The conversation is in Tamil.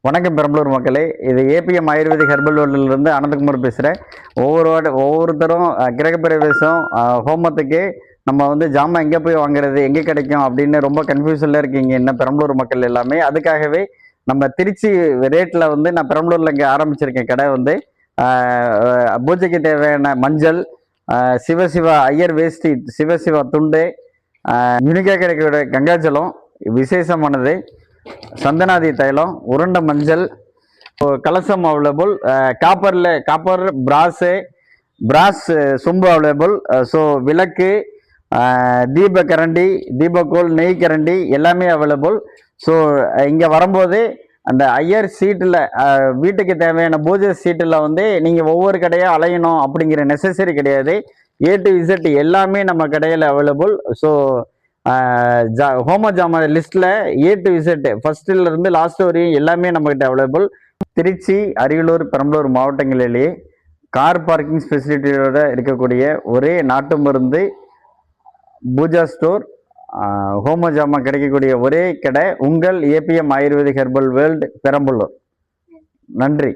வணக்கம் பெரம்பலூர் மக்களே. இது ஏபிஎம் ஆயுர்வேதிக் ஹெர்பல் வேர்ல்டிலிருந்து அனந்தகுமார் பேசுகிறேன். ஒவ்வொருத்தரும் கிரகப்பிரவேசம் ஹோமத்துக்கு நம்ம வந்து ஜாமான் எங்கே போய் வாங்குறது, எங்கே கிடைக்கும் அப்படின்னு ரொம்ப கன்ஃபியூஷனில் இருக்கீங்க என்ன பெரம்பலூர் மக்கள் எல்லாமே. அதுக்காகவே நம்ம திருச்சி ரேட்டில் வந்து நான் பெரம்பலூரில் இங்கே ஆரம்பிச்சிருக்கேன் கடை வந்து. பூஜைக்கு தேவையான மஞ்சள், சிவசிவா ஐயர் வேஷ்டி, சிவசிவா துண்டு, யுனிக்காக கிடைக்கக்கூடிய கங்காஜலம் விசேஷமானது, சந்தனாதி தைலம், உருண்டை மஞ்சள், கலசம் அவைலபிள், காப்பர் பிராஸ் சொம்பு அவைலபிள். ஸோ விளக்கு, தீப கரண்டி, தீபக்கோல், நெய் கரண்டி எல்லாமே அவைலபிள். ஸோ இங்கே வரும்போது அந்த ஐயர் சீட்டில் வீட்டுக்கு தேவையான பூஜை சீட்டில் வந்து நீங்கள் ஒவ்வொரு கடையாக அலையணும் அப்படிங்கிற நெசசரி கிடையாது. A to Z எல்லாமே நம்ம கடையில் அவைலபிள். ஸோ ஹோம ஜாமான் லிஸ்ட்டில் A to Z ஃபர்ஸ்ட்ல இருந்து லாஸ்ட் வரையும் எல்லாமே நம்மகிட்ட அவைலபிள். திருச்சி, அரியலூர், பெரம்பலூர் மாவட்டங்களிலேயே கார் பார்க்கிங் ஃபெசிலிட்டியோட இருக்கக்கூடிய ஒரே நாட்டு மருந்து பூஜா ஸ்டோர், ஹோம ஜாமான் கிடைக்கக்கூடிய ஒரே கடை உங்கள் APM ayurvedic herbal world Perambalur. நன்றி.